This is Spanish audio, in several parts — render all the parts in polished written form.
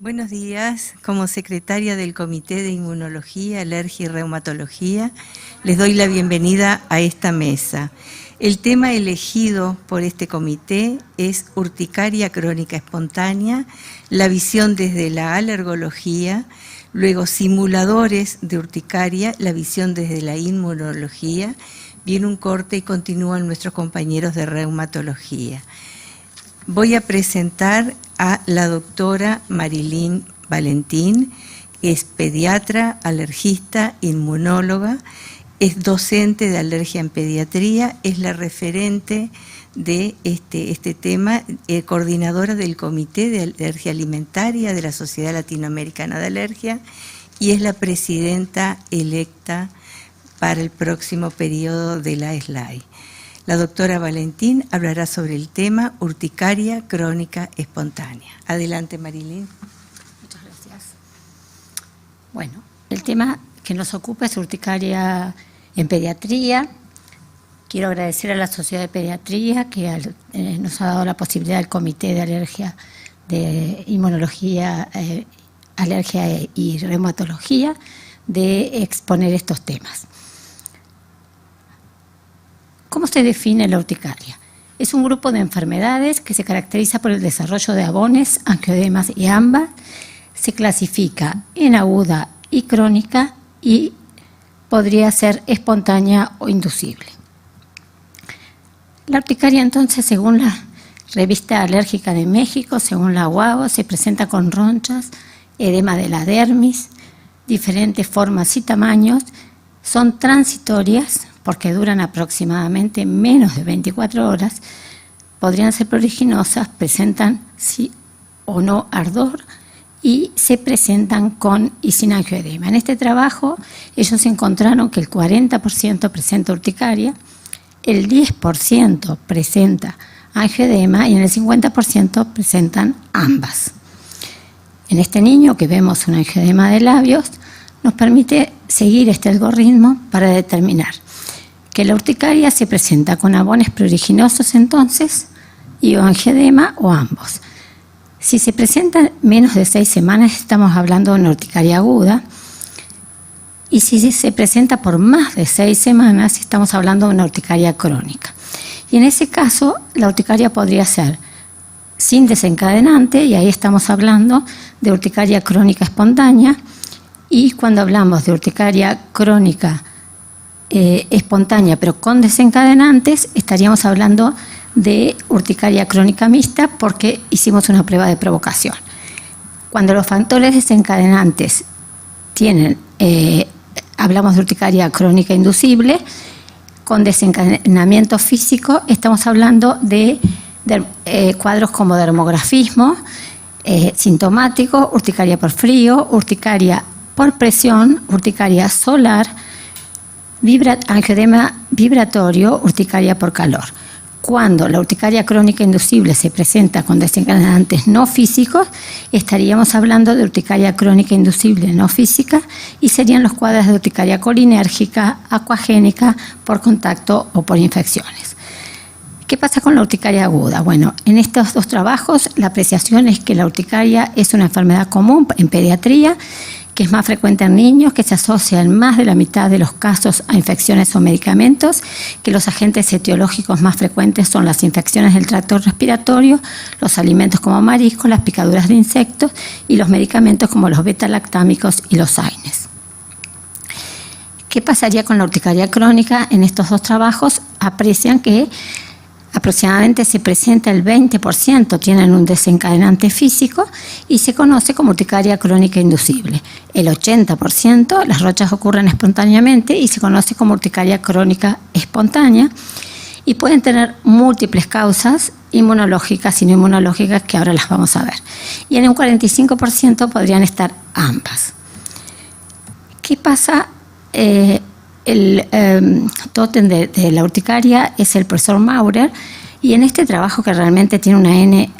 Buenos días, como secretaria del Comité de Inmunología, Alergia y Reumatología, les doy la bienvenida a esta mesa. El tema elegido por este comité es urticaria crónica espontánea, la visión desde la alergología, luego simuladores de urticaria, la visión desde la inmunología. Viene un corte y continúan nuestros compañeros de reumatología. Voy a presentar a la doctora Marilyn Valentín, es pediatra, alergista, inmunóloga, es docente de alergia en pediatría, es la referente de este tema, coordinadora del Comité de Alergia Alimentaria de la Sociedad Latinoamericana de Alergia y es la presidenta electa para el próximo periodo de la SLAI. La doctora Valentín hablará sobre el tema urticaria crónica espontánea. Adelante, Marilyn. Muchas gracias. Bueno, el tema que nos ocupa es urticaria en pediatría. Quiero agradecer a la Sociedad de Pediatría que nos ha dado la posibilidad al Comité de Alergia, de Inmunología, Alergia y Reumatología de exponer estos temas. ¿Cómo se define la urticaria? Es un grupo de enfermedades que se caracteriza por el desarrollo de abones, angioedemas y ambas. Se clasifica en aguda y crónica y podría ser espontánea o inducible. La urticaria, entonces, según la Revista Alérgica de México, según la UAO, se presenta con ronchas, edema de la dermis, diferentes formas y tamaños, son transitorias, porque duran aproximadamente menos de 24 horas, podrían ser pruriginosas, presentan sí o no ardor y se presentan con y sin angioedema. En este trabajo ellos encontraron que el 40% presenta urticaria, el 10% presenta angioedema y en el 50% presentan ambas. En este niño que vemos un angioedema de labios, nos permite seguir este algoritmo para determinar que la urticaria se presenta con abones pruriginosos entonces y o angioedema o ambos. Si se presenta menos de 6 semanas estamos hablando de una urticaria aguda y si se presenta por más de 6 semanas estamos hablando de una urticaria crónica. Y en ese caso la urticaria podría ser sin desencadenante y ahí estamos hablando de urticaria crónica espontánea y cuando hablamos de urticaria crónica espontánea pero con desencadenantes estaríamos hablando de urticaria crónica mixta porque hicimos una prueba de provocación. Cuando los factores desencadenantes tienen, hablamos de urticaria crónica inducible, con desencadenamiento físico estamos hablando de cuadros como dermografismo, sintomático, urticaria por frío, urticaria por presión, urticaria solar, angioedema vibratorio, urticaria por calor. Cuando la urticaria crónica inducible se presenta con desencadenantes no físicos, estaríamos hablando de urticaria crónica inducible no física y serían los cuadros de urticaria colinérgica, acuagénica, por contacto o por infecciones. ¿Qué pasa con la urticaria aguda? Bueno, en estos dos trabajos la apreciación es que la urticaria es una enfermedad común en pediatría, que es más frecuente en niños, que se asocia en más de la mitad de los casos a infecciones o medicamentos, que los agentes etiológicos más frecuentes son las infecciones del tracto respiratorio, los alimentos como mariscos, las picaduras de insectos y los medicamentos como los beta-lactámicos y los AINES. ¿Qué pasaría con la urticaria crónica? En estos dos trabajos aprecian que aproximadamente se presenta el 20%, tienen un desencadenante físico y se conoce como urticaria crónica inducible. El 80%, las rochas ocurren espontáneamente y se conoce como urticaria crónica espontánea y pueden tener múltiples causas inmunológicas y no inmunológicas que ahora las vamos a ver. Y en un 45% podrían estar ambas. ¿Qué pasa? El tótem de la urticaria es el profesor Maurer y en este trabajo que realmente tiene una N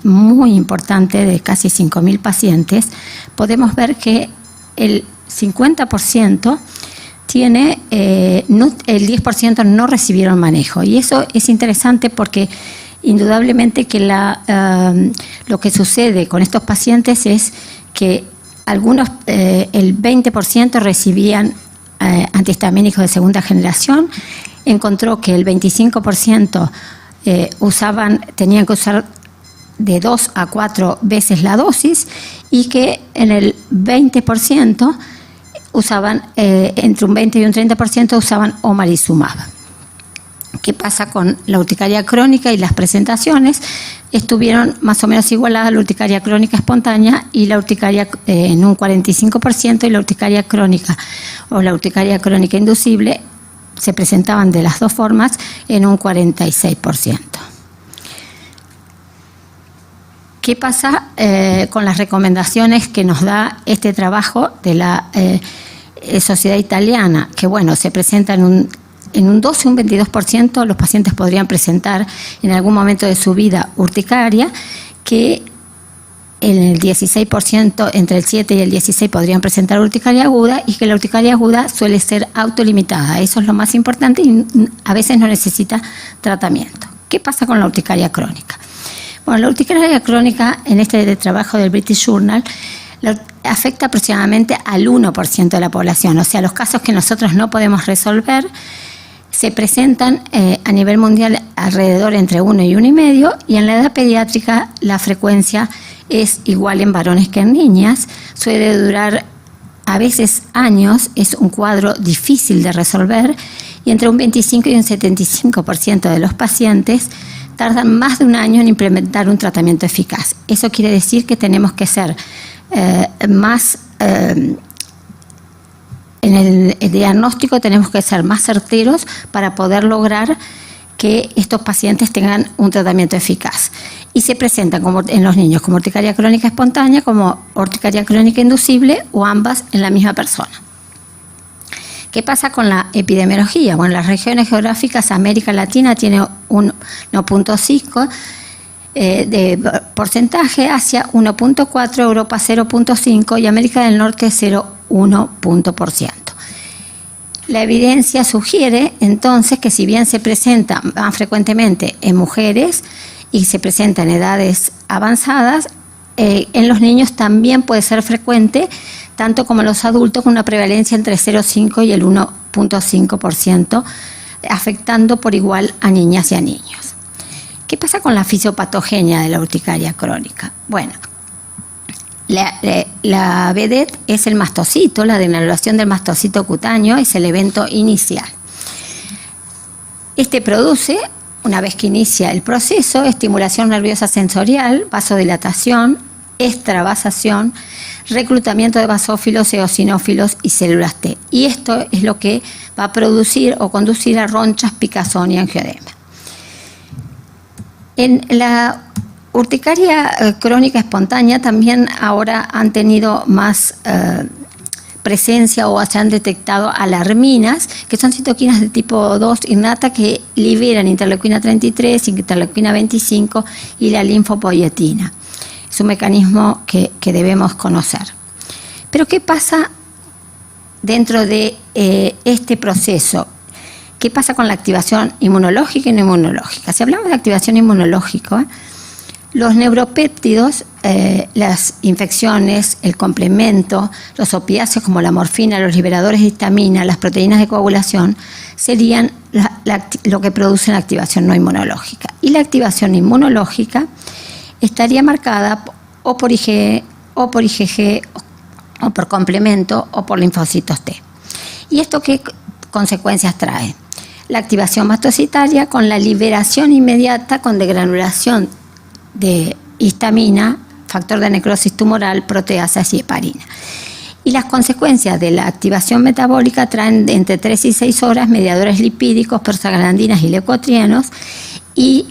muy importante de casi 5.000 pacientes, podemos ver que el 50% tiene, el 10% no recibieron manejo y eso es interesante porque indudablemente que lo que sucede con estos pacientes es que algunos, el 20% recibían antihistamínicos de segunda generación. Encontró que el 25% tenían que usar de 2 a 4 veces la dosis, y que en el 20% usaban, entre un 20 y un 30% usaban omalizumab. ¿Qué pasa con la urticaria crónica y las presentaciones? Estuvieron más o menos igualadas la urticaria crónica espontánea y la urticaria en un 45%, y la urticaria crónica o la urticaria crónica inducible se presentaban de las dos formas en un 46%. ¿Qué pasa con las recomendaciones que nos da este trabajo de la Sociedad Italiana? Que bueno, se presenta en un 12 o un 22% los pacientes podrían presentar en algún momento de su vida urticaria, que en el 16%, entre el 7 y el 16 podrían presentar urticaria aguda, y que la urticaria aguda suele ser autolimitada. Eso es lo más importante y a veces no necesita tratamiento. ¿Qué pasa con la urticaria crónica? Bueno, la urticaria crónica en este trabajo del British Journal afecta aproximadamente al 1% de la población. O sea, los casos que nosotros no podemos resolver se presentan a nivel mundial alrededor entre 1 y 1,5, y en la edad pediátrica la frecuencia es igual en varones que en niñas. Suele durar a veces años, es un cuadro difícil de resolver, y entre un 25 y un 75% de los pacientes tardan más de un año en implementar un tratamiento eficaz. Eso quiere decir que tenemos que ser más... En el diagnóstico tenemos que ser más certeros para poder lograr que estos pacientes tengan un tratamiento eficaz. Y se presentan como en los niños como urticaria crónica espontánea, como urticaria crónica inducible, o ambas en la misma persona. ¿Qué pasa con la epidemiología? Bueno, las regiones geográficas, América Latina tiene 1,5 de porcentaje, Asia 1,4, Europa 0,5 y América del Norte 0,1%. La evidencia sugiere entonces que si bien se presenta más frecuentemente en mujeres y se presenta en edades avanzadas, en los niños también puede ser frecuente, tanto como en los adultos, con una prevalencia entre 0,5 y el 1,5%, afectando por igual a niñas y a niños. ¿Qué pasa con la fisiopatogenia de la urticaria crónica? Bueno, la vedette es el mastocito, la denaturación del mastocito cutáneo es el evento inicial. Este produce, una vez que inicia el proceso, estimulación nerviosa sensorial, vasodilatación, extravasación, reclutamiento de basófilos, eosinófilos y células T. Y esto es lo que va a producir o conducir a ronchas, picazón y angioedema. En la urticaria crónica espontánea también ahora han tenido más presencia o se han detectado alarminas, que son citoquinas de tipo 2 innata que liberan interleuquina 33, interleuquina 25 y la linfopoietina. Es un mecanismo que debemos conocer. Pero ¿qué pasa dentro de este proceso? ¿Qué pasa con la activación inmunológica y no inmunológica? Si hablamos de activación inmunológica, los neuropéptidos, las infecciones, el complemento, los opiáceos como la morfina, los liberadores de histamina, las proteínas de coagulación, serían lo que produce la activación no inmunológica. Y la activación inmunológica estaría marcada o por IgE, o por IgG, o por complemento, o por linfocitos T. ¿Y esto qué consecuencias trae? La activación mastocitaria con la liberación inmediata con degranulación de histamina, factor de necrosis tumoral, proteasas y heparina. Y las consecuencias de la activación metabólica traen entre 3 y 6 horas mediadores lipídicos, prostaglandinas y leucotrienos, y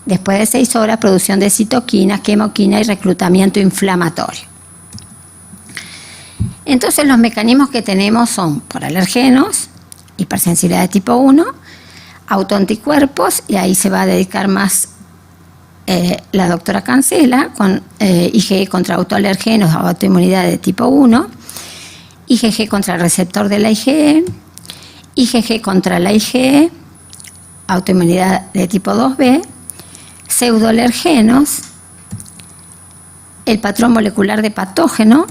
después de 6 horas producción de citoquinas, quimoquina y reclutamiento inflamatorio. Entonces los mecanismos que tenemos son por alergenos, hipersensibilidad de tipo 1, autoanticuerpos, y ahí se va a dedicar más la doctora Cancela, con IgE contra autoalergenos o autoinmunidad de tipo 1, IgG contra el receptor de la IgE, IgG contra la IgE, autoinmunidad de tipo 2B, pseudoalergenos, el patrón molecular de patógeno,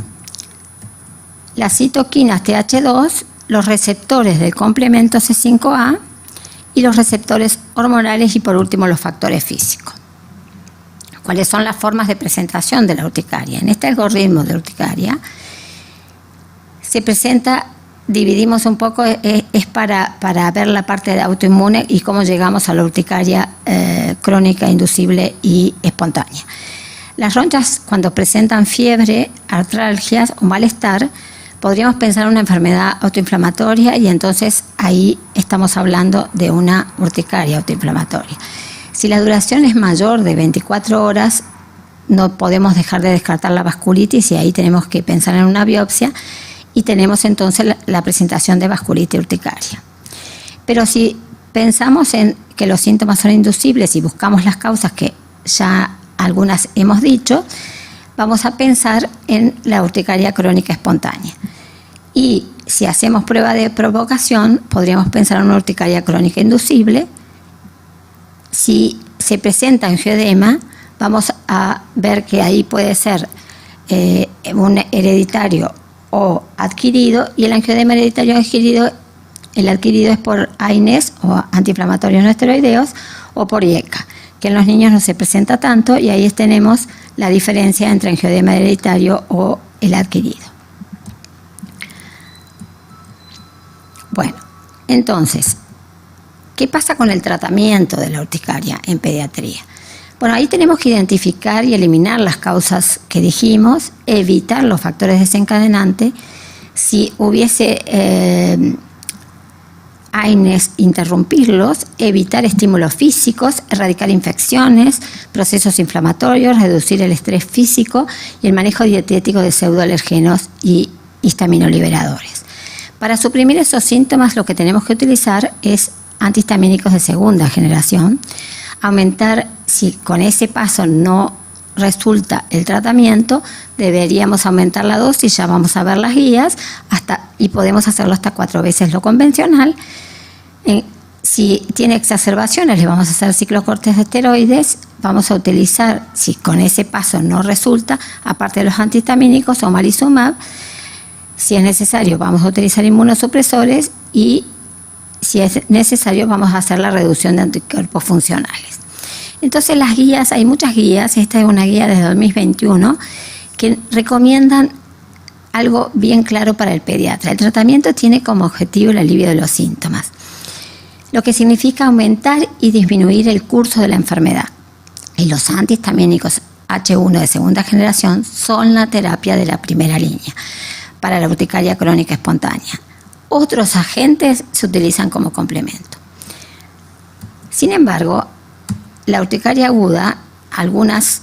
las citoquinas TH2, los receptores del complemento C5A y los receptores hormonales y por último los factores físicos. ¿Cuáles son las formas de presentación de la urticaria? En este algoritmo de urticaria se presenta, dividimos un poco, es para ver la parte de autoinmune y cómo llegamos a la urticaria crónica, inducible y espontánea. Las ronchas, cuando presentan fiebre, artralgias o malestar, podríamos pensar en una enfermedad autoinflamatoria y entonces ahí estamos hablando de una urticaria autoinflamatoria. Si la duración es mayor de 24 horas, no podemos dejar de descartar la vasculitis y ahí tenemos que pensar en una biopsia y tenemos entonces la presentación de vasculitis urticaria. Pero si pensamos en que los síntomas son inducibles y buscamos las causas que ya algunas hemos dicho, vamos a pensar en la urticaria crónica espontánea. Y si hacemos prueba de provocación, podríamos pensar en una urticaria crónica inducible. Si se presenta angioedema, vamos a ver que ahí puede ser un hereditario o adquirido, y el angioedema hereditario adquirido, el adquirido es por AINES o antiinflamatorios no esteroideos o por IECA, que en los niños no se presenta tanto y ahí tenemos la diferencia entre angioedema hereditario o el adquirido. Bueno, entonces, ¿qué pasa con el tratamiento de la urticaria en pediatría? Bueno, ahí tenemos que identificar y eliminar las causas que dijimos, evitar los factores desencadenantes. Si hubiese AINES, interrumpirlos, evitar estímulos físicos, erradicar infecciones, procesos inflamatorios, reducir el estrés físico y el manejo dietético de pseudoalergenos y histaminoliberadores. Para suprimir esos síntomas lo que tenemos que utilizar es antihistamínicos de segunda generación, aumentar, si con ese paso no resulta el tratamiento, deberíamos aumentar la dosis, ya vamos a ver las guías, y podemos hacerlo hasta 4 veces lo convencional. Si tiene exacerbaciones, le vamos a hacer ciclocortes de esteroides, vamos a utilizar, si con ese paso no resulta, aparte de los antihistamínicos, omalizumab. Si es necesario, vamos a utilizar inmunosupresores y si es necesario, vamos a hacer la reducción de anticuerpos funcionales. Entonces las guías, hay muchas guías, esta es una guía de 2021 que recomiendan algo bien claro para el pediatra. El tratamiento tiene como objetivo el alivio de los síntomas, lo que significa aumentar y disminuir el curso de la enfermedad. Y los antihistamínicos H1 de segunda generación son la terapia de la primera línea para la urticaria crónica espontánea. Otros agentes se utilizan como complemento. Sin embargo, la urticaria aguda, algunas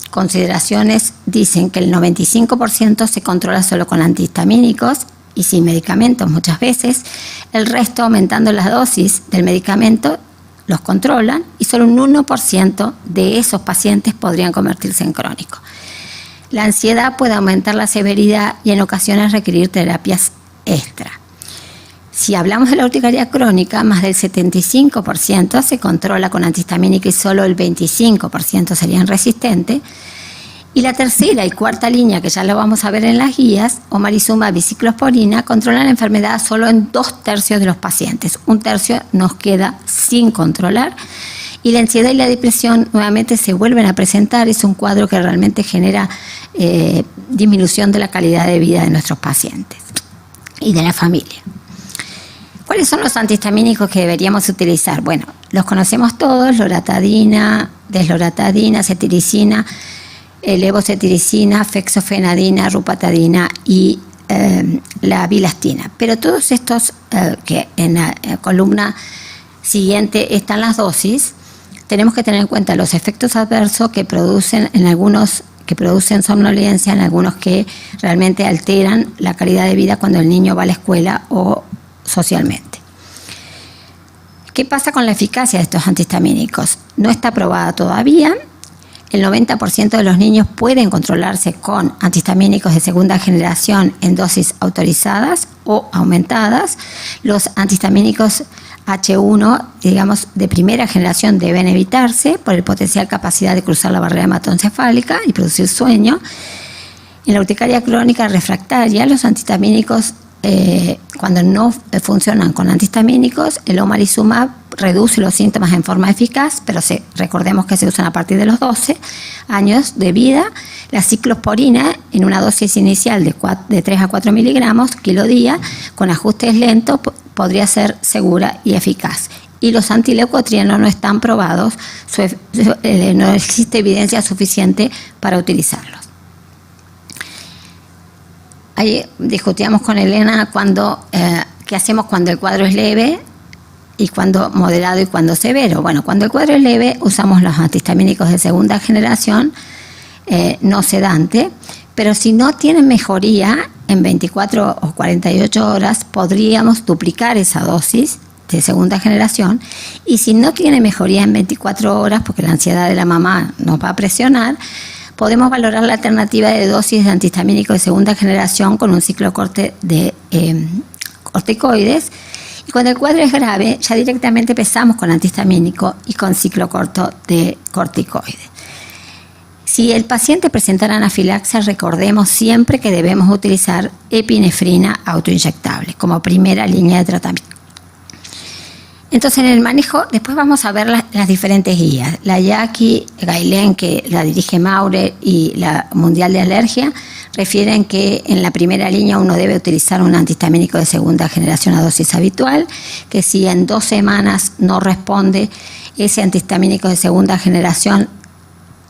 consideraciones dicen que el 95% se controla solo con antihistamínicos y sin medicamentos muchas veces. El resto, aumentando las dosis del medicamento, los controlan y solo un 1% de esos pacientes podrían convertirse en crónicos. La ansiedad puede aumentar la severidad y en ocasiones requerir terapias extra. Si hablamos de la urticaria crónica, más del 75% se controla con antihistamínico y solo el 25% serían resistentes. Y la tercera y cuarta línea, que ya lo vamos a ver en las guías, omalizumab y ciclosporina, controlan la enfermedad solo en 2/3 de los pacientes. 1/3 nos queda sin controlar. Y la ansiedad y la depresión nuevamente se vuelven a presentar. Es un cuadro que realmente genera disminución de la calidad de vida de nuestros pacientes y de la familia. ¿Cuáles son los antihistamínicos que deberíamos utilizar? Bueno, los conocemos todos: loratadina, desloratadina, cetiricina, levocetiricina, fexofenadina, rupatadina y la bilastina. Pero todos estos, que en la columna siguiente están las dosis, tenemos que tener en cuenta los efectos adversos que producen en algunos, que producen somnolencia, en algunos que realmente alteran la calidad de vida cuando el niño va a la escuela o socialmente. ¿Qué pasa con la eficacia de estos antihistamínicos? No está probada todavía. El 90% de los niños pueden controlarse con antihistamínicos de segunda generación en dosis autorizadas o aumentadas. Los antihistamínicos H1, digamos, de primera generación deben evitarse por el potencial capacidad de cruzar la barrera hematoencefálica y producir sueño. En la urticaria crónica refractaria, los antihistamínicos, cuando no funcionan con antihistamínicos, el omalizumab reduce los síntomas en forma eficaz, pero recordemos que se usan a partir de los 12 años de vida. La ciclosporina, en una dosis inicial de 3 a 4 miligramos kilo día, con ajustes lentos, podría ser segura y eficaz. Y los antileucotrienos no están probados, no existe evidencia suficiente para utilizarlos. Ahí discutíamos con Elena qué hacemos cuando el cuadro es leve y cuando moderado y cuando severo. Bueno, cuando el cuadro es leve usamos los antihistamínicos de segunda generación, no sedante, pero si no tienen mejoría en 24 o 48 horas podríamos duplicar esa dosis de segunda generación, y si no tiene mejoría en 24 horas porque la ansiedad de la mamá nos va a presionar, podemos valorar la alternativa de dosis de antihistamínico de segunda generación con un ciclocorte de corticoides. Y cuando el cuadro es grave, ya directamente empezamos con antihistamínico y con ciclocorto de corticoides. Si el paciente presentara anafilaxia, recordemos siempre que debemos utilizar epinefrina autoinyectable como primera línea de tratamiento. Entonces, en el manejo, después vamos a ver las diferentes guías. La Jackie Gailen, que la dirige Maurer, y la Mundial de Alergia, refieren que en la primera línea uno debe utilizar un antihistamínico de segunda generación a dosis habitual, que si en 2 semanas no responde ese antihistamínico de segunda generación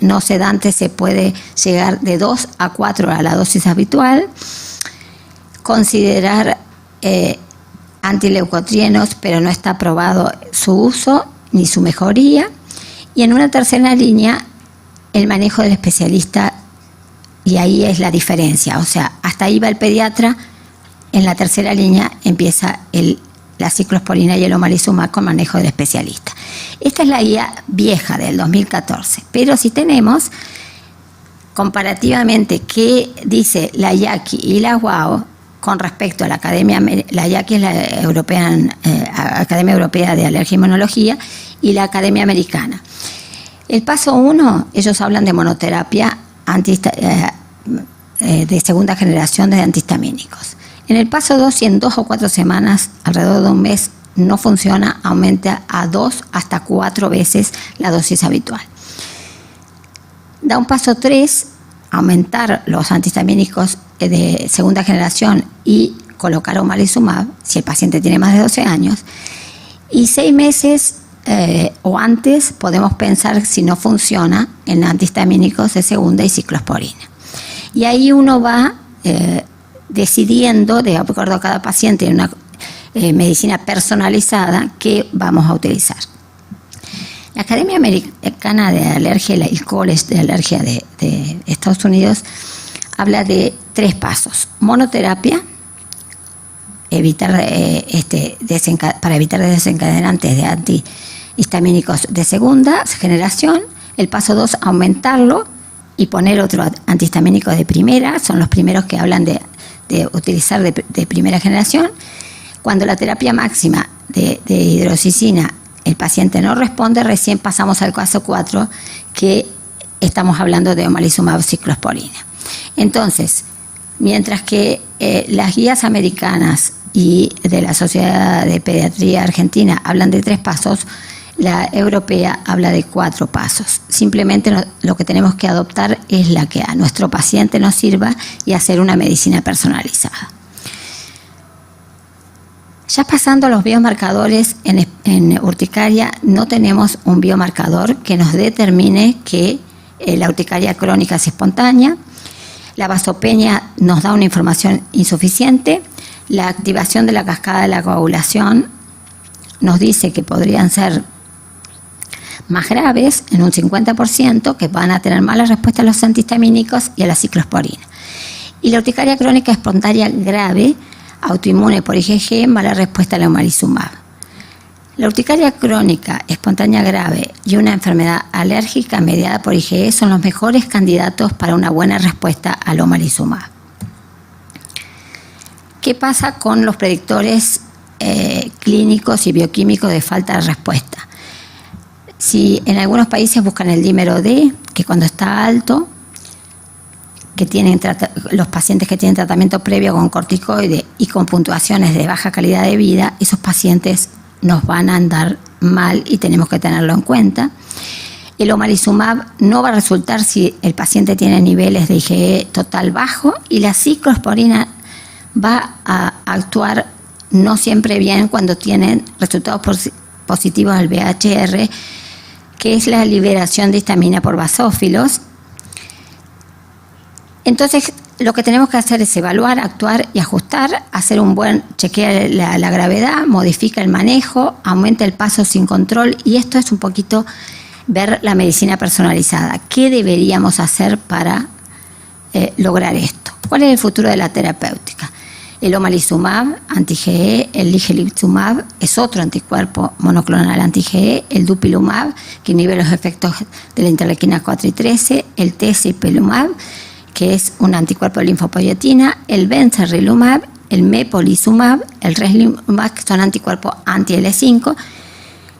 no sedante, se puede llegar de 2 a 4 a la dosis habitual. Considerar antileucotrienos, pero no está probado su uso ni su mejoría. Y en una tercera línea, el manejo del especialista, y ahí es la diferencia. O sea, hasta ahí va el pediatra, en la tercera línea empieza la ciclosporina y el omalizumab con manejo del especialista. Esta es la guía vieja del 2014, pero si tenemos comparativamente qué dice la Jackie y la WAO con respecto a la Academia, la Jackie es la Academia Europea de Alergia e Inmunología, y la Academia Americana. El paso 1, ellos hablan de monoterapia de segunda generación de antihistamínicos. En el paso 2, si en 2 o 4 semanas, alrededor de un mes, no funciona, aumenta a 2 hasta 4 veces la dosis habitual. Da un paso 3, aumentar los antihistamínicos de segunda generación y colocar omalizumab si el paciente tiene más de 12 años. Y 6 meses o antes podemos pensar, si no funciona, en antihistamínicos de segunda y ciclosporina. Y ahí uno va decidiendo, de acuerdo a cada paciente, en una medicina personalizada, qué vamos a utilizar. La Academia Americana de Alergia y el College de Alergia de Estados Unidos habla de 3 pasos. Monoterapia, para evitar desencadenantes de antihistamínicos de segunda generación. El paso 2, aumentarlo y poner otro antihistamínico de primera. Son los primeros que hablan de utilizar de primera generación. Cuando la terapia máxima de hidroxicina el paciente no responde, recién pasamos al caso 4, que estamos hablando de omalizumab ciclosporina. Entonces, mientras que las guías americanas y de la Sociedad de Pediatría Argentina hablan de 3 pasos, la europea habla de 4 pasos. Simplemente lo que tenemos que adoptar es la que a nuestro paciente nos sirva y hacer una medicina personalizada. Ya pasando a los biomarcadores, en urticaria no tenemos un biomarcador que nos determine que la urticaria crónica es espontánea. La vasopenia nos da una información insuficiente. La activación de la cascada de la coagulación nos dice que podrían ser más graves, en un 50%, que van a tener mala respuesta a los antihistamínicos y a la ciclosporina. Y la urticaria crónica espontánea grave, autoinmune por IgG, mala respuesta a la omalizumab. La urticaria crónica espontánea grave y una enfermedad alérgica mediada por IgE son los mejores candidatos para una buena respuesta al omalizumab. ¿Qué pasa con los predictores clínicos y bioquímicos de falta de respuesta. Si en algunos países buscan el dímero D, que cuando está alto, que tienen los pacientes que tienen tratamiento previo con corticoide y con puntuaciones de baja calidad de vida, esos pacientes nos van a andar mal y tenemos que tenerlo en cuenta. El omalizumab no va a resultar si el paciente tiene niveles de IgE total bajo, y la ciclosporina va a actuar no siempre bien cuando tienen resultados positivos al BHR, que es la liberación de histamina por basófilos. Entonces, lo que tenemos que hacer es evaluar, actuar y ajustar, hacer un buen chequeo de la gravedad, modifica el manejo, aumenta el paso sin control, y esto es un poquito ver la medicina personalizada. ¿Qué deberíamos hacer para lograr esto? ¿Cuál es el futuro de la terapéutica? El omalizumab, anti-IgE, el ligelizumab es otro anticuerpo monoclonal anti-IgE, el dupilumab, que inhibe los efectos de la interleuquina 4 y 13, el tezepelumab, que es un anticuerpo de linfopoietina, el benzarrilumab, el mepolizumab, el reslimumab, que son anticuerpos anti-L5,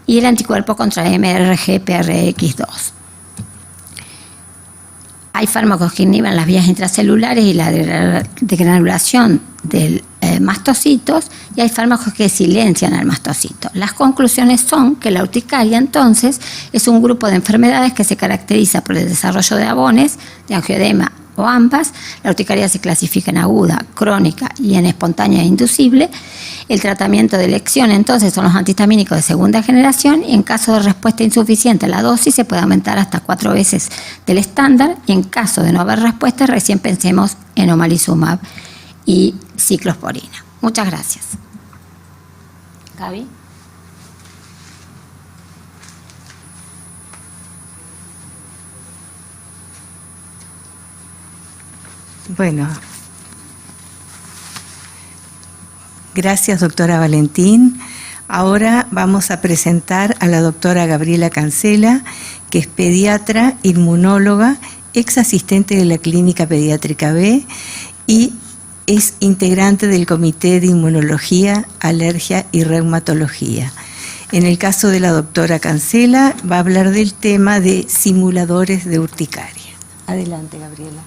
y el anticuerpo contra MRGPRX2. Hay fármacos que inhiben las vías intracelulares y la degranulación de mastocitos, y hay fármacos que silencian al mastocito. Las conclusiones son que la urticaria, entonces, es un grupo de enfermedades que se caracteriza por el desarrollo de abones, de angioedema o ambas. La urticaria se clasifica en aguda, crónica y en espontánea e inducible. El tratamiento de elección, entonces, son los antihistamínicos de segunda generación, y en caso de respuesta insuficiente a la dosis se puede aumentar hasta 4 veces del estándar, y en caso de no haber respuesta, recién pensemos en omalizumab y ciclosporina. Muchas gracias. Gaby. Bueno, gracias, doctora Valentín. Ahora vamos a presentar a la doctora Gabriela Cancela, que es pediatra, inmunóloga, ex asistente de la Clínica Pediátrica B y es integrante del Comité de Inmunología, Alergia y Reumatología. En el caso de la doctora Cancela, va a hablar del tema de simuladores de urticaria. Adelante, Gabriela.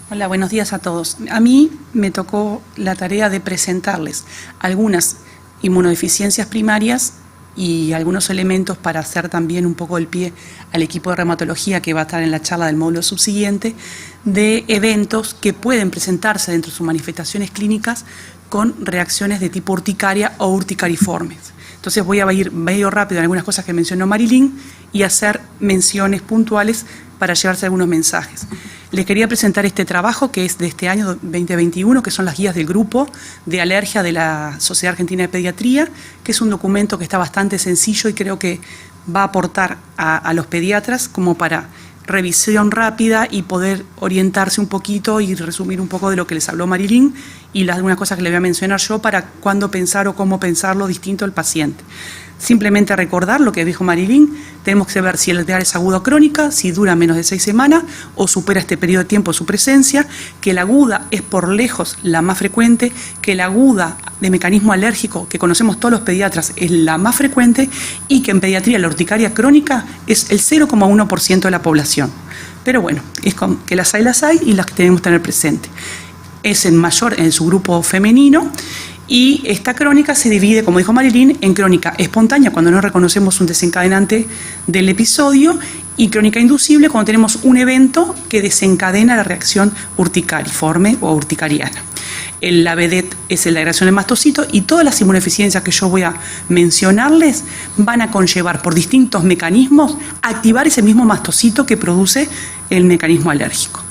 Hola, buenos días a todos. A mí me tocó la tarea de presentarles algunas inmunodeficiencias primarias y algunos elementos para hacer también un poco el pie al equipo de reumatología que va a estar en la charla del módulo subsiguiente, de eventos que pueden presentarse dentro de sus manifestaciones clínicas con reacciones de tipo urticaria o urticariformes. Entonces voy a ir medio rápido en algunas cosas que mencionó Marilyn y hacer menciones puntuales para llevarse algunos mensajes. Les quería presentar este trabajo que es de este año 2021, que son las guías del grupo de alergia de la Sociedad Argentina de Pediatría, que es un documento que está bastante sencillo y creo que va a aportar a los pediatras como para revisión rápida y poder orientarse un poquito y resumir un poco de lo que les habló Marilyn y algunas cosas que le voy a mencionar yo para cuándo pensar o cómo pensarlo distinto al paciente. Simplemente recordar lo que dijo Marilyn, tenemos que saber si el EDAR es aguda o crónica, si dura menos de 6 semanas o supera este periodo de tiempo su presencia, que la aguda es por lejos la más frecuente, que la aguda de mecanismo alérgico que conocemos todos los pediatras es la más frecuente y que en pediatría la urticaria crónica es el 0,1% de la población. Pero bueno, es que las hay y las que tenemos que tener presente. Es en mayor en su grupo femenino. Y esta crónica se divide, como dijo Marilyn, en crónica espontánea, cuando no reconocemos un desencadenante del episodio, y crónica inducible, cuando tenemos un evento que desencadena la reacción urticariforme o urticariana. La vedet es la agregación del mastocito, y todas las inmunodeficiencias que yo voy a mencionarles van a conllevar por distintos mecanismos a activar ese mismo mastocito que produce el mecanismo alérgico.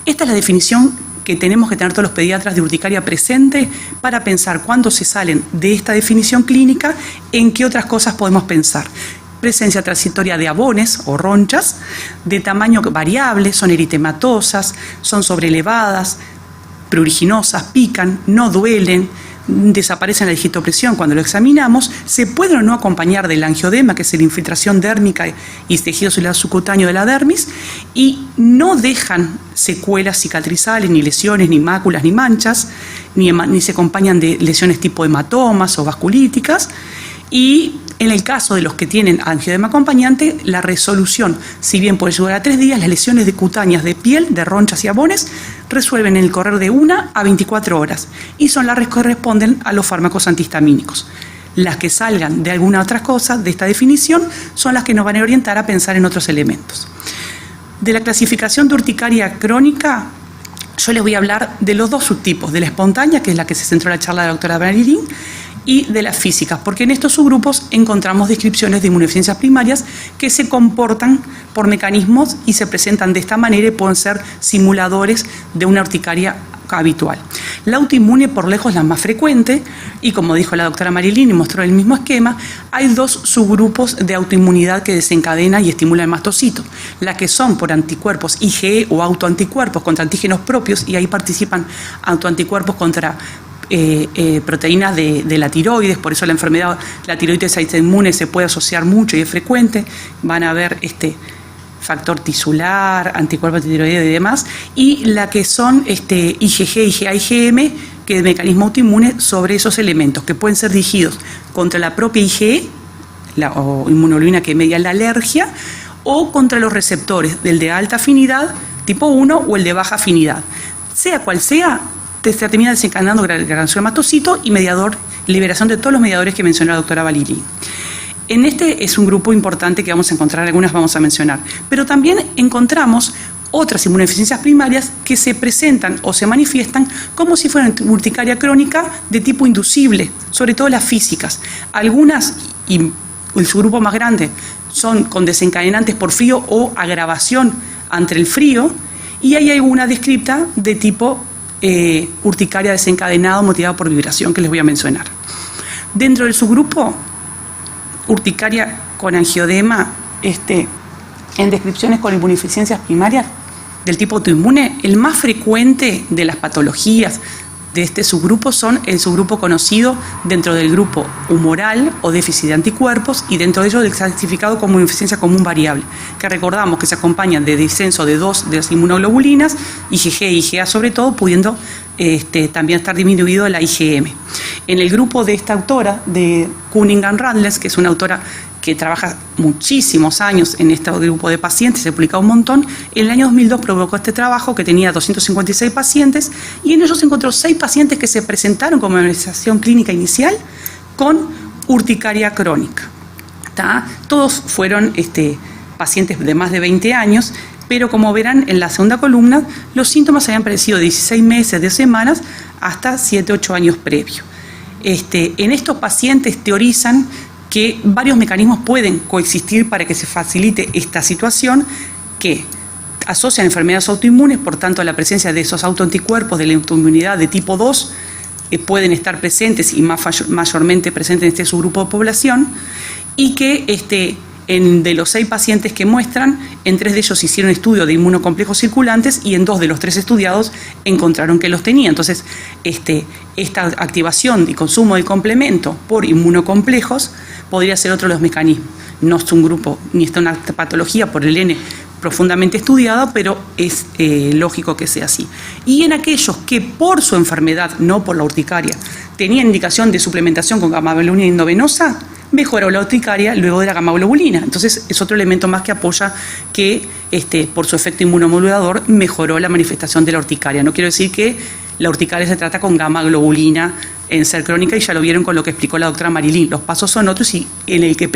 Esta es la definición que tenemos que tener todos los pediatras de urticaria presente para pensar cuando se salen de esta definición clínica, en qué otras cosas podemos pensar. Presencia transitoria de abones o ronchas, de tamaño variable, son eritematosas, son sobrelevadas, pruriginosas, pican, no duelen, desaparece la digitopresión cuando lo examinamos, se puede o no acompañar del angioedema, que es la infiltración dérmica y tejido celular subcutáneo de la dermis, y no dejan secuelas cicatrizales, ni lesiones, ni máculas, ni manchas, ni se acompañan de lesiones tipo hematomas o vasculíticas. Y en el caso de los que tienen angioedema acompañante, la resolución, si bien puede llegar a 3 días, las lesiones cutáneas de piel, de ronchas y abones, resuelven en el correr de 1 a 24 horas y son las que corresponden a los fármacos antihistamínicos. Las que salgan de alguna otra cosa de esta definición son las que nos van a orientar a pensar en otros elementos. De la clasificación de urticaria crónica, yo les voy a hablar de los 2 subtipos, de la espontánea, que es la que se centró en la charla de la doctora Marilyn, y de las físicas, porque en estos subgrupos encontramos descripciones de inmunodeficiencias primarias que se comportan por mecanismos y se presentan de esta manera y pueden ser simuladores de una urticaria habitual. La autoinmune por lejos es la más frecuente y, como dijo la doctora Marilyn y mostró el mismo esquema, hay 2 subgrupos de autoinmunidad que desencadenan y estimulan el mastocito, las que son por anticuerpos IgE o autoanticuerpos contra antígenos propios, y ahí participan autoanticuerpos contra proteínas de la tiroides, por eso la enfermedad, la tiroides autoinmune se puede asociar mucho y es frecuente. Van a ver factor tisular, anticuerpos tiroides y demás, y la que son IgG, IgA, IgM, que es mecanismo autoinmune sobre esos elementos, que pueden ser dirigidos contra la propia IgE, o inmunoglobulina que media la alergia, o contra los receptores del de alta afinidad, tipo 1, o el de baja afinidad. Sea cual sea, se termina desencadenando granación de mastocito y liberación de todos los mediadores que mencionó la doctora Valili. En este es un grupo importante que vamos a encontrar, algunas vamos a mencionar, pero también encontramos otras inmunodeficiencias primarias que se presentan o se manifiestan como si fueran urticaria crónica de tipo inducible, sobre todo las físicas. Algunas, y el subgrupo más grande, son con desencadenantes por frío o agravación ante el frío, y hay alguna descripta de tipo urticaria desencadenada motivada por vibración que les voy a mencionar. Dentro del subgrupo urticaria con angioedema, en descripciones con inmunodeficiencias primarias del tipo autoinmune, el más frecuente de las patologías de este subgrupo son el subgrupo conocido dentro del grupo humoral o déficit de anticuerpos, y dentro de ello el clasificado como inmunodeficiencia común variable, que recordamos que se acompañan de descenso de 2 de las inmunoglobulinas, IgG e IgA sobre todo, pudiendo también estar disminuido la IgM. En el grupo de esta autora, de Cunningham-Randles, que es una autora que trabaja muchísimos años en este grupo de pacientes, se ha publicado un montón, en el año 2002 provocó este trabajo que tenía 256 pacientes y en ellos se encontró 6 pacientes que se presentaron como manifestación clínica inicial con urticaria crónica. Todos fueron pacientes de más de 20 años, pero como verán en la segunda columna, los síntomas habían aparecido de 16 meses, de semanas, hasta 7-8 años previos. En estos pacientes teorizan que varios mecanismos pueden coexistir para que se facilite esta situación, que asocian enfermedades autoinmunes, por tanto la presencia de esos autoanticuerpos de la autoinmunidad de tipo 2 pueden estar presentes y mayormente presentes en este subgrupo de población, y que de los 6 pacientes que muestran, en 3 de ellos hicieron estudio de inmunocomplejos circulantes y en 2 de los 3 estudiados encontraron que los tenía. Entonces, esta activación y consumo de complemento por inmunocomplejos podría ser otro de los mecanismos. No es un grupo ni está una patología por el N profundamente estudiada, pero es lógico que sea así. Y en aquellos que por su enfermedad, no por la urticaria, tenían indicación de suplementación con gamma-globulina endovenosa, mejoró la urticaria luego de la gamma-globulina. Entonces es otro elemento más que apoya que por su efecto inmunomodulador mejoró la manifestación de la urticaria. No quiero decir que la urticaria se trata con gamma-globulina en ser crónica, y ya lo vieron con lo que explicó la doctora Marilyn. Los pasos son otros y en el que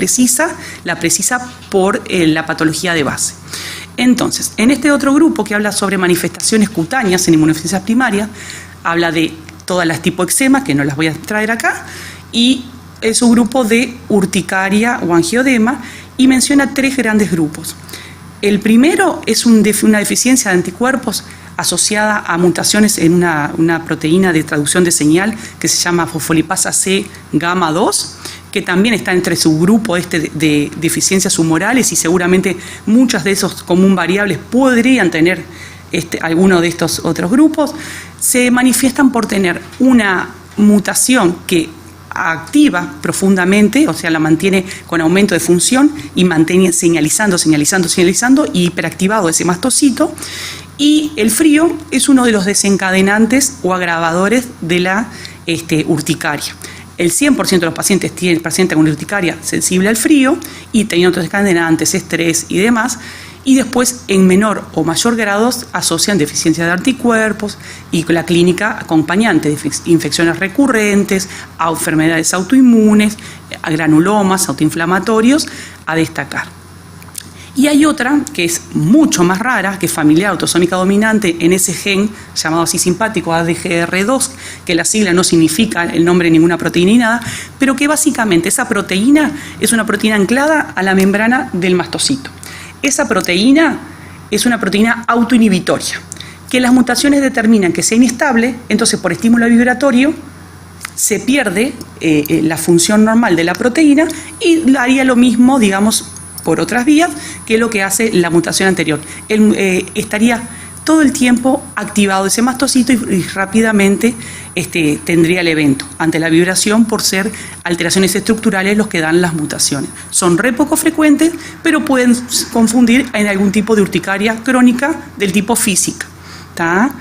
la precisa por la patología de base. Entonces, en este otro grupo que habla sobre manifestaciones cutáneas en inmunodeficiencias primarias, habla de todas las tipo eczema, que no las voy a traer acá, y el subgrupo de urticaria o angioedema, y menciona 3 grandes grupos. El primero es una deficiencia de anticuerpos asociada a mutaciones en una proteína de traducción de señal que se llama fosfolipasa C gamma 2, que también está entre subgrupo de deficiencias humorales, y seguramente muchas de esos común variables podrían tener alguno de estos otros grupos. Se manifiestan por tener una mutación que activa profundamente, o sea, la mantiene con aumento de función y mantiene señalizando y hiperactivado ese mastocito. Y el frío es uno de los desencadenantes o agravadores de la urticaria. El 100% de los pacientes presentan una urticaria sensible al frío y teniendo otros desencadenantes, estrés y demás, y después en menor o mayor grado asocian deficiencia de anticuerpos y la clínica acompañante de infecciones recurrentes, a enfermedades autoinmunes, a granulomas, autoinflamatorios, a destacar. Y hay otra que es mucho más rara, que es familiar autosómica dominante en ese gen llamado así simpático ADGR2, que la sigla no significa el nombre de ninguna proteína ni nada, pero que básicamente esa proteína es una proteína anclada a la membrana del mastocito. Esa proteína es una proteína autoinhibitoria, que las mutaciones determinan que sea inestable, entonces por estímulo vibratorio se pierde la función normal de la proteína y haría lo mismo, digamos, por otras vías, que es lo que hace la mutación anterior. Estaría todo el tiempo activado ese mastocito y rápidamente tendría el evento ante la vibración por ser alteraciones estructurales los que dan las mutaciones. Son re poco frecuentes, pero pueden confundir en algún tipo de urticaria crónica del tipo física. ¿Tá?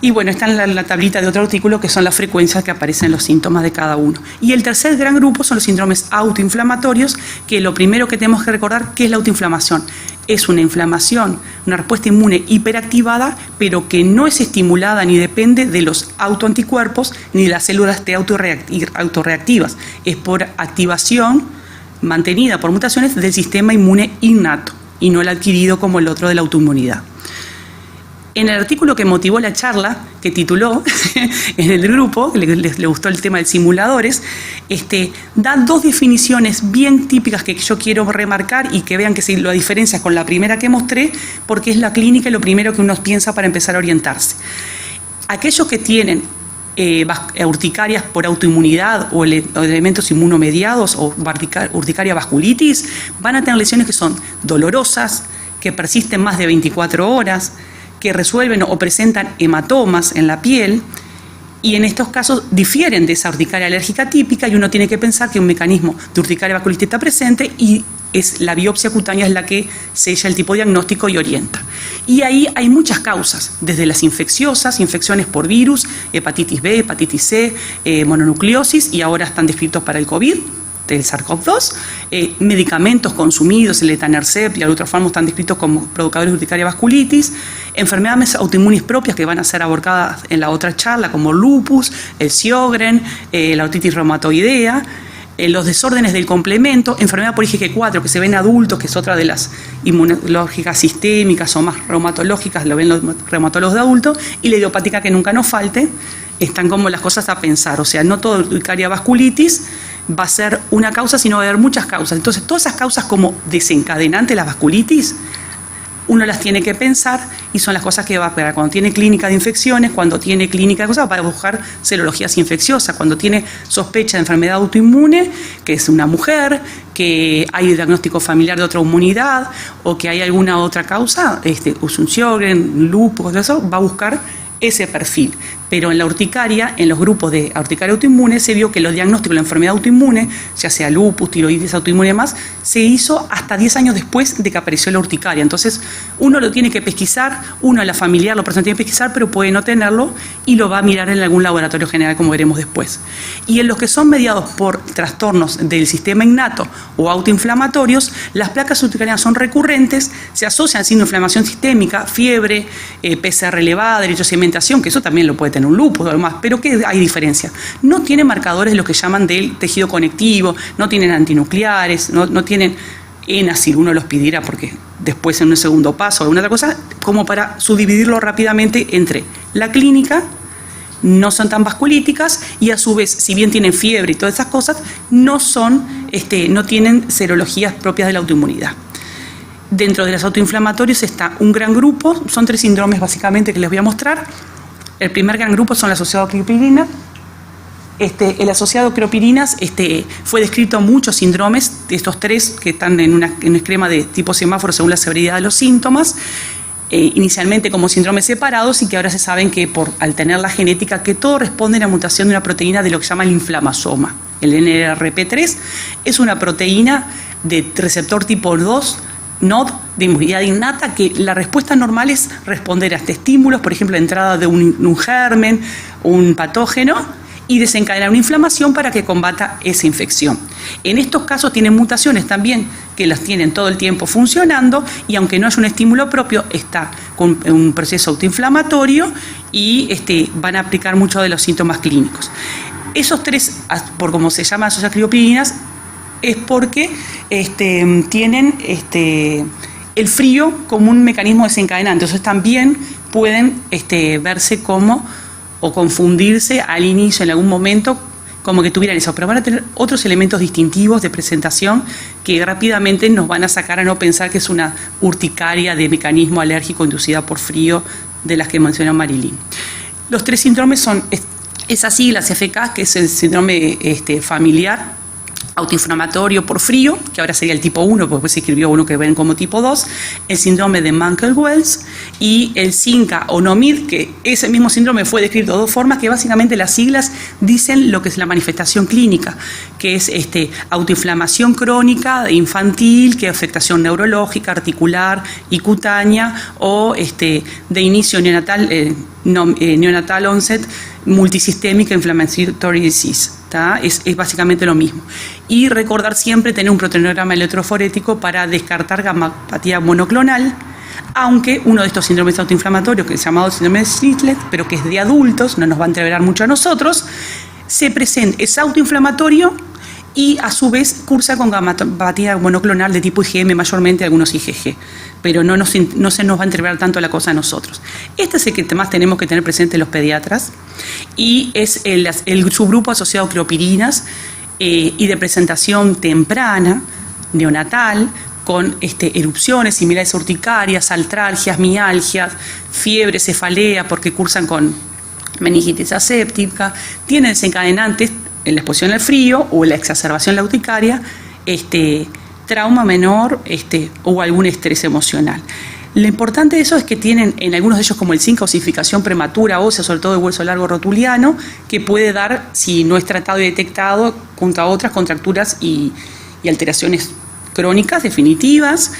Y bueno, está en la tablita de otro artículo que son las frecuencias que aparecen en los síntomas de cada uno. Y el tercer gran grupo son los síndromes autoinflamatorios, que lo primero que tenemos que recordar, ¿qué es la autoinflamación? Es una inflamación, una respuesta inmune hiperactivada, pero que no es estimulada ni depende de los autoanticuerpos ni de las células T autorreactivas. Es por activación mantenida por mutaciones del sistema inmune innato y no el adquirido como el otro de la autoinmunidad. En el artículo que motivó la charla, que tituló en el grupo, le gustó el tema de simuladores, da dos definiciones bien típicas que yo quiero remarcar y que vean que se lo diferencia con la primera que mostré, porque es la clínica y lo primero que uno piensa para empezar a orientarse. Aquellos que tienen urticarias por autoinmunidad o elementos inmunomediados o urticaria vasculitis, van a tener lesiones que son dolorosas, que persisten más de 24 horas, que resuelven o presentan hematomas en la piel, y en estos casos difieren de esa urticaria alérgica típica, y uno tiene que pensar que un mecanismo de urticaria vasculitis está presente y es la biopsia cutánea es la que sella el tipo diagnóstico y orienta. Y ahí hay muchas causas, desde las infecciosas, infecciones por virus, hepatitis B, hepatitis C, mononucleosis, y ahora están descritos para el COVID, del SARS-CoV-2, medicamentos consumidos, el etanercept y el Alutropharmo están descritos como provocadores de urticaria vasculitis, enfermedades autoinmunes propias que van a ser abordadas en la otra charla, como lupus, el Sjögren, la otitis reumatoidea, los desórdenes del complemento, enfermedad por IgG4 que se ven en adultos, que es otra de las inmunológicas sistémicas o más reumatológicas, lo ven los reumatólogos de adultos, y la idiopática que nunca nos falte. Están como las cosas a pensar, o sea, no toda urticaria vasculitis va a ser una causa, sino va a haber muchas causas. Entonces, todas esas causas como desencadenante de la vasculitis, uno las tiene que pensar y son las cosas que va a esperar. Cuando tiene clínica de infecciones, cuando tiene clínica de cosas, para buscar serologías infecciosas. Cuando tiene sospecha de enfermedad autoinmune, que es una mujer, que hay diagnóstico familiar de otra inmunidad o que hay alguna otra causa, un Sjögren, lupus, eso, va a buscar ese perfil. Pero en la urticaria, en los grupos de urticaria autoinmune, se vio que los diagnósticos de la enfermedad autoinmune, ya sea lupus, tiroides autoinmune y demás, se hizo hasta 10 años después de que apareció la urticaria. Entonces, uno lo tiene que pesquisar, uno a la familiar, la persona tiene que pesquisar, pero puede no tenerlo y lo va a mirar en algún laboratorio general, como veremos después. Y en los que son mediados por trastornos del sistema innato o autoinflamatorios, las placas urticarianas son recurrentes, se asocian sin inflamación sistémica, fiebre, PCR elevada, eritrocementación, que eso también lo puede tener un lupus o demás, pero que hay diferencia. No tienen marcadores lo que llaman del tejido conectivo, no tienen antinucleares, no tienen ENACIR, uno los pidiera porque después en un segundo paso o alguna otra cosa, como para subdividirlo rápidamente entre la clínica, no son tan vasculíticas y a su vez, si bien tienen fiebre y todas esas cosas, no tienen serologías propias de la autoinmunidad. Dentro de los autoinflamatorios está un gran grupo, son 3 síndromes básicamente que les voy a mostrar. El primer gran grupo son el asociado a criopirina. El asociado a criopirinas fue descrito muchos síndromes, de estos 3 que están en un esquema de tipo semáforo según la severidad de los síntomas. inicialmente como síndromes separados y que ahora se saben que al tener la genética que todo responde a la mutación de una proteína de lo que se llama el inflamasoma. El NLRP3 es una proteína de receptor tipo 2, NOD, de inmunidad innata, que la respuesta normal es responder a estímulos, por ejemplo, la entrada de un germen, un patógeno, y desencadenar una inflamación para que combata esa infección. En estos casos tienen mutaciones también que las tienen todo el tiempo funcionando y aunque no es un estímulo propio, está con un proceso autoinflamatorio y van a aplicar muchos de los síntomas clínicos. Esos tres, por como se llaman esas criopirinas, es porque tienen el frío como un mecanismo desencadenante. Entonces también pueden verse como o confundirse al inicio en algún momento como que tuvieran eso, pero van a tener otros elementos distintivos de presentación que rápidamente nos van a sacar a no pensar que es una urticaria de mecanismo alérgico inducida por frío de las que mencionó Marilyn. Los tres síndromes son esas siglas FK, que es el síndrome familiar, autoinflamatorio por frío, que ahora sería el tipo 1, porque después se escribió uno que ven como tipo 2, el síndrome de Munckel-Wells y el SINCA o NOMID, que ese mismo síndrome fue descrito de dos formas, que básicamente las siglas dicen lo que es la manifestación clínica, que es autoinflamación crónica infantil, que es afectación neurológica, articular y cutánea, o de inicio neonatal, neonatal onset multisistémica inflammatory disease. Es básicamente lo mismo. Y recordar siempre tener un proteinograma electroforético para descartar gammopatía monoclonal, aunque uno de estos síndromes autoinflamatorios, que es llamado síndrome de Stichler, pero que es de adultos, no nos va a entreverar mucho a nosotros, es autoinflamatorio y a su vez cursa con gammopatía monoclonal de tipo IgM, mayormente algunos IgG, pero no se nos va a entreverar tanto la cosa a nosotros. Este es el que más tenemos que tener presente los pediatras y es el subgrupo asociado a criopirinas y de presentación temprana, neonatal, con erupciones similares a urticarias, artralgias, mialgias, fiebre, cefalea, porque cursan con meningitis aséptica, tienen desencadenantes en la exposición al frío o en la exacerbación de la urticaria, trauma menor o algún estrés emocional. Lo importante de eso es que tienen en algunos de ellos como el SINCA, osificación prematura ósea, sobre todo de hueso largo rotuliano, que puede dar, si no es tratado y detectado, junto a otras contracturas y alteraciones crónicas definitivas.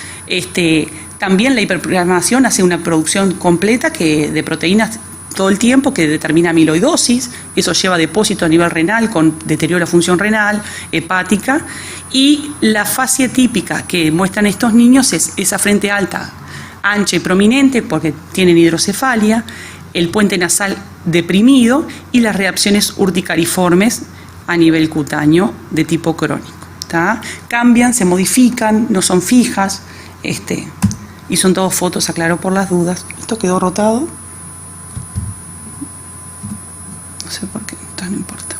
También la hiperprogramación hace una producción completa de proteínas todo el tiempo que determina amiloidosis, eso lleva a depósito a nivel renal con deterioro de la función renal, hepática, y la fase típica que muestran estos niños es esa frente alta, ancha y prominente porque tienen hidrocefalia, el puente nasal deprimido y las reacciones urticariformes a nivel cutáneo de tipo crónico. Cambian, se modifican, no son fijas, y son todas fotos, aclaro por las dudas. Esto quedó rotado. No sé por qué, no importa.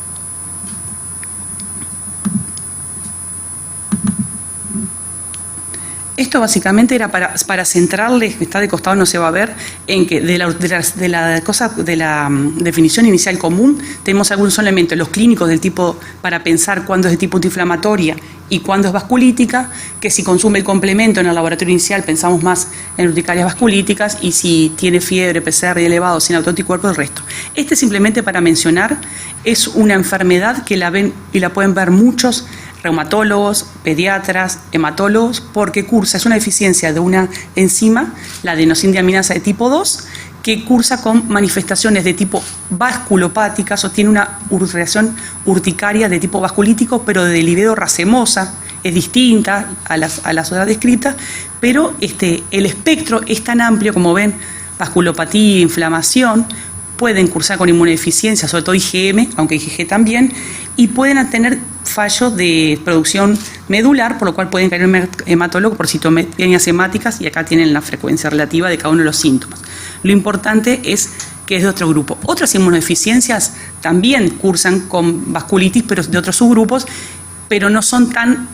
Esto básicamente era para centrarles, que está de costado, no se va a ver, en que de la definición inicial común tenemos algunos elementos, los clínicos del tipo, para pensar cuándo es de tipo antiinflamatoria y cuándo es vasculítica, que si consume el complemento en el laboratorio inicial pensamos más en urticarias vasculíticas y si tiene fiebre, PCR elevado, sin autoanticuerpos, el resto. Simplemente para mencionar, es una enfermedad que la ven y la pueden ver muchos reumatólogos, pediatras, hematólogos, porque es una deficiencia de una enzima, la adenosíndiaminasa de tipo 2, que cursa con manifestaciones de tipo vasculopáticas o tiene una reacción urticaria de tipo vasculítico, pero de libido racemosa, es distinta a las otras descritas, pero el espectro es tan amplio como ven, vasculopatía, inflamación, pueden cursar con inmunodeficiencia, sobre todo IgM, aunque IgG también, y pueden tener fallos de producción medular, por lo cual pueden caer en hematólogo por citopenias hemáticas, y acá tienen la frecuencia relativa de cada uno de los síntomas. Lo importante es que es de otro grupo. Otras inmunodeficiencias también cursan con vasculitis, pero de otros subgrupos, pero no son tan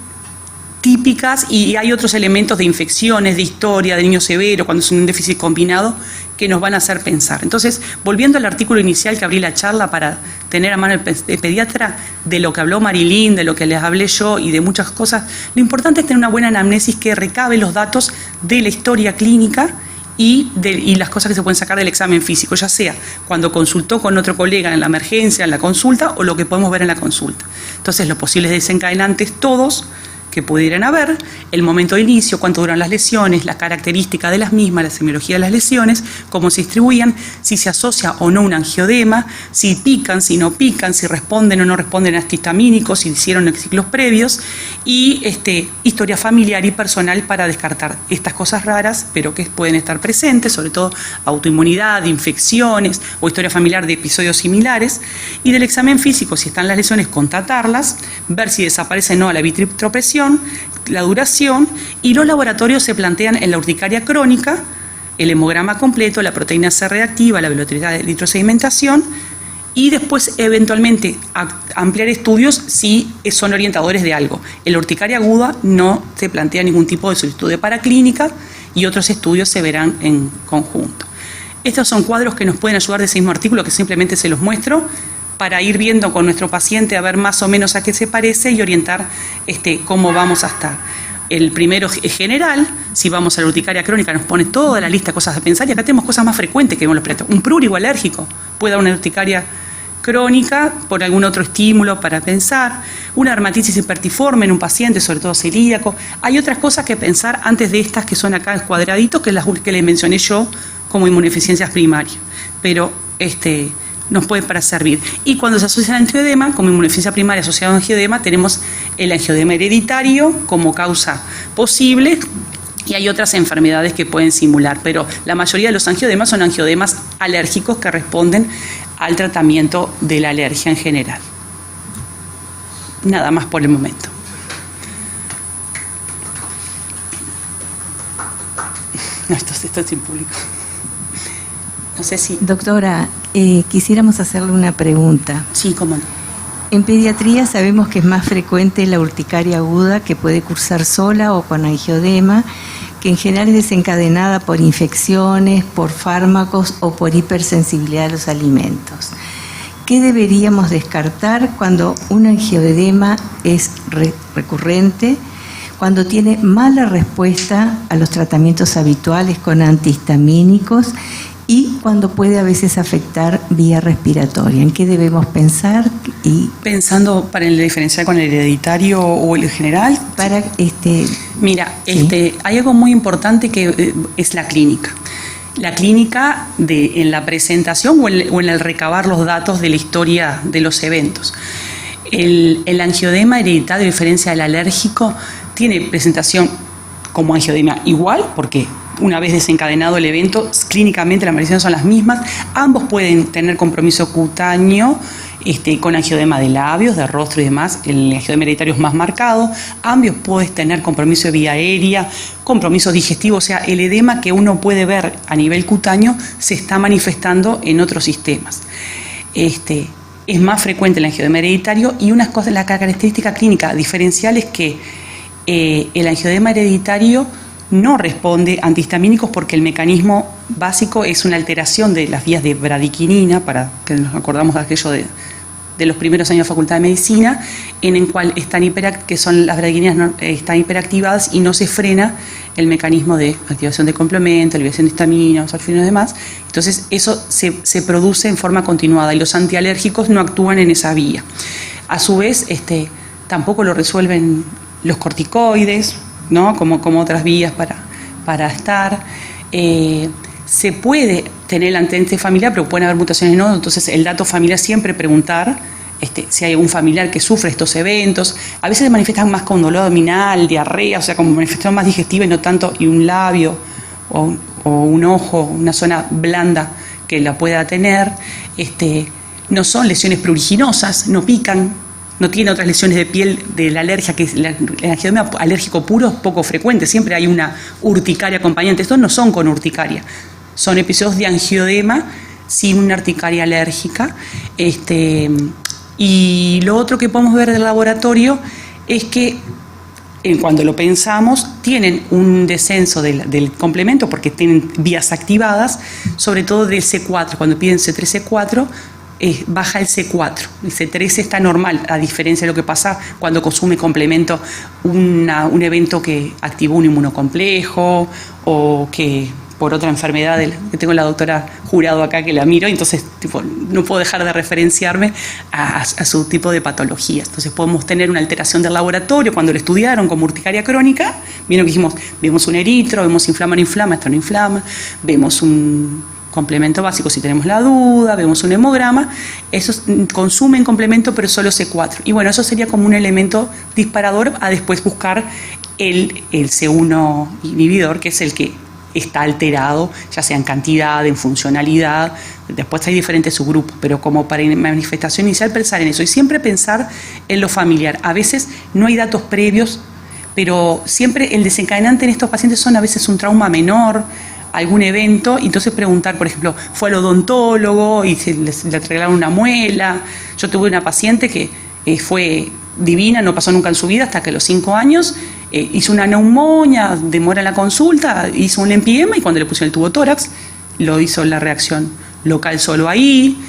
típicas y hay otros elementos de infecciones, de historia, de niño severo, cuando es un déficit combinado, que nos van a hacer pensar. Entonces, volviendo al artículo inicial que abrí la charla para tener a mano el pediatra, de lo que habló Marilyn, de lo que les hablé yo y de muchas cosas, lo importante es tener una buena anamnesis que recabe los datos de la historia clínica y las cosas que se pueden sacar del examen físico, ya sea cuando consultó con otro colega en la emergencia, en la consulta, o lo que podemos ver en la consulta. Entonces, los posibles desencadenantes todos que pudieran haber, el momento de inicio, cuánto duran las lesiones, la característica de las mismas, la semiología de las lesiones, cómo se distribuían, si se asocia o no un angioedema, si pican, si no pican, si responden o no responden a antihistamínicos, si hicieron ciclos previos, y historia familiar y personal para descartar estas cosas raras, pero que pueden estar presentes, sobre todo autoinmunidad, infecciones o historia familiar de episodios similares, y del examen físico, si están las lesiones, constatarlas, ver si desaparece o no la vitritropresión, la duración, y los laboratorios se plantean en la urticaria crónica, el hemograma completo, la proteína C reactiva, la velocidad de eritrosedimentación, y después eventualmente ampliar estudios si son orientadores de algo. En la urticaria aguda no se plantea ningún tipo de solicitud de paraclínica y otros estudios se verán en conjunto. Estos son cuadros que nos pueden ayudar de ese mismo artículo, que simplemente se los muestro, para ir viendo con nuestro paciente a ver más o menos a qué se parece y orientar cómo vamos a estar. El primero es general, si vamos a la urticaria crónica nos pone toda la lista de cosas a pensar, y acá tenemos cosas más frecuentes que vemos los pretos. Un prurigo alérgico puede dar una urticaria crónica por algún otro estímulo para pensar, una dermatitis hipertiforme en un paciente, sobre todo celíaco. Hay otras cosas que pensar antes de estas que son acá cuadraditos, que las que les mencioné yo como inmunodeficiencias primarias, pero nos puede para servir. Y cuando se asocia al angioedema, como inmunodeficiencia primaria asociada a angioedema, tenemos el angioedema hereditario como causa posible, y hay otras enfermedades que pueden simular, pero la mayoría de los angioedemas son angioedemas alérgicos que responden al tratamiento de la alergia en general. Nada más por el momento. No, esto es sin público. No sé si... Doctora, quisiéramos hacerle una pregunta. Sí, cómo no. En pediatría sabemos que es más frecuente la urticaria aguda, que puede cursar sola o con angioedema, que en general es desencadenada por infecciones, por fármacos o por hipersensibilidad a los alimentos. ¿Qué deberíamos descartar cuando un angioedema es recurrente, cuando tiene mala respuesta a los tratamientos habituales con antihistamínicos y cuando puede a veces afectar vía respiratoria? ¿En qué debemos pensar? Pensando para diferenciar con el hereditario o el general. Para Mira, sí. Hay algo muy importante que es la clínica. La clínica en la presentación o en el recabar los datos de la historia de los eventos. El angioedema hereditario, a diferencia del alérgico, tiene presentación como angioedema igual, porque una vez desencadenado el evento, clínicamente las manifestaciones son las mismas. Ambos pueden tener compromiso cutáneo con angioedema de labios, de rostro y demás. El angioedema hereditario es más marcado. Ambos pueden tener compromiso de vía aérea, compromiso digestivo, o sea, el edema que uno puede ver a nivel cutáneo se está manifestando en otros sistemas. Es más frecuente el angioedema hereditario, y una cosa, la característica clínica diferencial es que el angioedema hereditario no responde a antihistamínicos porque el mecanismo básico es una alteración de las vías de bradiquinina, para que nos acordamos de aquello de los primeros años de Facultad de Medicina, en el cual que son las bradiquininas están hiperactivadas y no se frena el mecanismo de activación de complemento, liberación de histamina, sulfinos y demás. Entonces eso se produce en forma continuada y los antialérgicos no actúan en esa vía. A su vez, tampoco lo resuelven los corticoides, ¿no? como otras vías para estar. Se puede tener el antecedente familiar, pero pueden haber mutaciones no, entonces el dato familiar siempre preguntar si hay algún familiar que sufre estos eventos. A veces se manifiestan más con dolor abdominal, diarrea, o sea, como manifestación más digestiva y no tanto, y un labio o un ojo, una zona blanda que la pueda tener. No son lesiones pruriginosas, no pican, no tiene otras lesiones de piel de la alergia, que el angioedema alérgico puro es poco frecuente, siempre hay una urticaria acompañante. Estos no son con urticaria, son episodios de angioedema sin una urticaria alérgica. Y lo otro que podemos ver del laboratorio es que cuando lo pensamos tienen un descenso del complemento porque tienen vías activadas, sobre todo del C4. Cuando piden C3, C4, baja el C4, el C13 está normal, a diferencia de lo que pasa cuando consume complemento un evento que activó un inmunocomplejo o que por otra enfermedad que tengo la doctora Jurado acá que la miro, y entonces tipo, no puedo dejar de referenciarme a su tipo de patologías. Entonces podemos tener una alteración del laboratorio cuando lo estudiaron como urticaria crónica, vieron que dijimos, vemos un eritro, vemos inflama, no inflama, esto no inflama, vemos un complemento básico si tenemos la duda, vemos un hemograma, esos consumen complemento pero solo C4. Y bueno, eso sería como un elemento disparador a después buscar el C1 inhibidor, que es el que está alterado, ya sea en cantidad, en funcionalidad. Después hay diferentes subgrupos, pero como para manifestación inicial pensar en eso y siempre pensar en lo familiar. A veces no hay datos previos, pero siempre el desencadenante en estos pacientes son a veces un trauma menor, algún evento, y entonces preguntar, por ejemplo, fue al odontólogo y le arreglaron una muela. Yo tuve una paciente que fue divina, no pasó nunca en su vida hasta que a los 5 años hizo una neumonía, demora en la consulta, hizo un empiema y cuando le pusieron el tubo tórax lo hizo la reacción local solo ahí.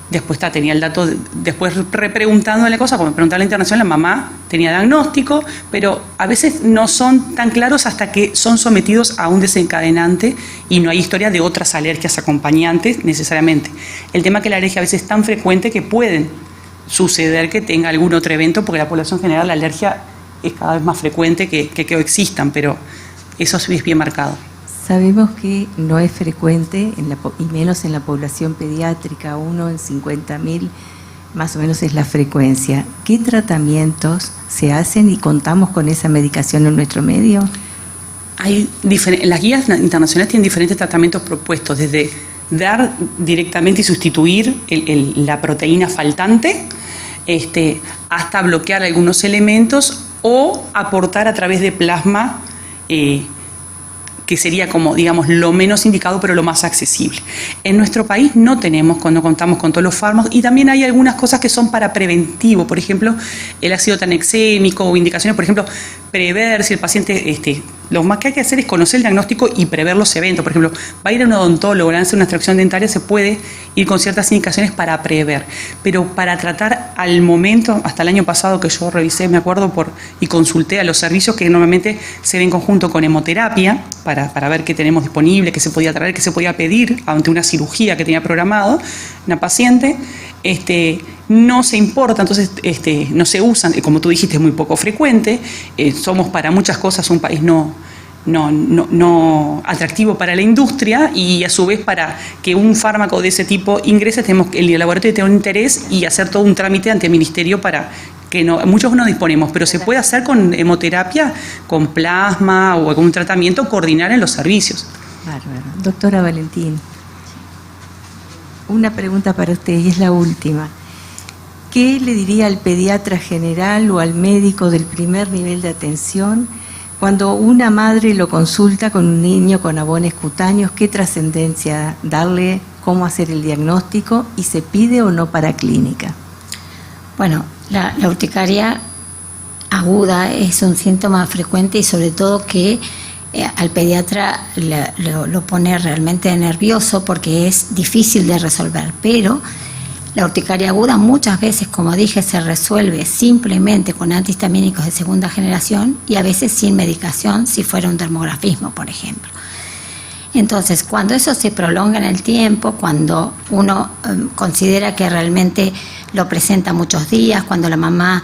Después tenía el dato, después repreguntando la cosa, como me preguntaba la internación, la mamá tenía diagnóstico, pero a veces no son tan claros hasta que son sometidos a un desencadenante y no hay historia de otras alergias acompañantes necesariamente. El tema es que la alergia a veces es tan frecuente que pueden suceder que tenga algún otro evento, porque la población general la alergia es cada vez más frecuente que existan, pero eso es bien marcado. Sabemos que no es frecuente, y menos en la población pediátrica, 1 en 50.000, más o menos es la frecuencia. ¿Qué tratamientos se hacen y contamos con esa medicación en nuestro medio? Las guías internacionales tienen diferentes tratamientos propuestos, desde dar directamente y sustituir la proteína faltante, hasta bloquear algunos elementos o aportar a través de plasma, que sería como, digamos, lo menos indicado, pero lo más accesible. En nuestro país no contamos con todos los fármacos, y también hay algunas cosas que son para preventivo, por ejemplo, el ácido tranexémico o indicaciones, por ejemplo, prever si el paciente, lo más que hay que hacer es conocer el diagnóstico y prever los eventos. Por ejemplo, va a ir a un odontólogo, le van a hacer una extracción dentaria, se puede ir con ciertas indicaciones para prever, pero para tratar al momento, hasta el año pasado que yo revisé, me acuerdo, y consulté a los servicios que normalmente se ven en conjunto con hemoterapia, para ver qué tenemos disponible, qué se podía traer, qué se podía pedir ante una cirugía que tenía programado una paciente, no se importa, entonces no se usan, como tú dijiste, es muy poco frecuente, somos para muchas cosas un país no atractivo para la industria, y a su vez para que un fármaco de ese tipo ingrese tenemos que el laboratorio tiene un interés y hacer todo un trámite ante el ministerio para que muchos no disponemos, pero se puede hacer con hemoterapia, con plasma o algún tratamiento, coordinar en los servicios. Bárbaro. Doctora Valentín, una pregunta para usted y es la última. ¿Qué le diría al pediatra general o al médico del primer nivel de atención cuando una madre lo consulta con un niño con abones cutáneos? ¿Qué trascendencia darle? ¿Cómo hacer el diagnóstico? ¿Y se pide o no para clínica? Bueno, la urticaria aguda es un síntoma frecuente y sobre todo que al pediatra lo pone realmente nervioso porque es difícil de resolver, pero la urticaria aguda muchas veces, como dije, se resuelve simplemente con antihistamínicos de segunda generación y a veces sin medicación, si fuera un dermografismo, por ejemplo. Entonces, cuando eso se prolonga en el tiempo, cuando uno considera que realmente lo presenta muchos días, cuando la mamá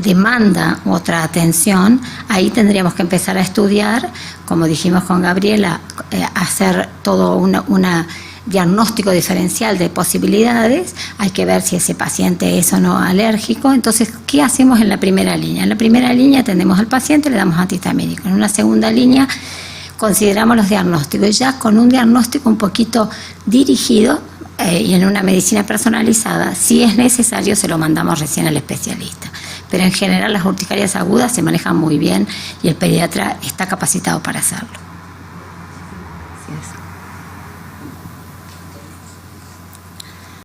demanda otra atención, ahí tendríamos que empezar a estudiar, como dijimos con Gabriela, hacer todo un diagnóstico diferencial de posibilidades. Hay que ver si ese paciente es o no alérgico. Entonces, ¿qué hacemos en la primera línea? En la primera línea atendemos al paciente, le damos antihistamínico. En una segunda línea consideramos los diagnósticos, y ya con un diagnóstico un poquito dirigido y en una medicina personalizada, si es necesario se lo mandamos recién al especialista. Pero en general las urticarias agudas se manejan muy bien y el pediatra está capacitado para hacerlo. Gracias.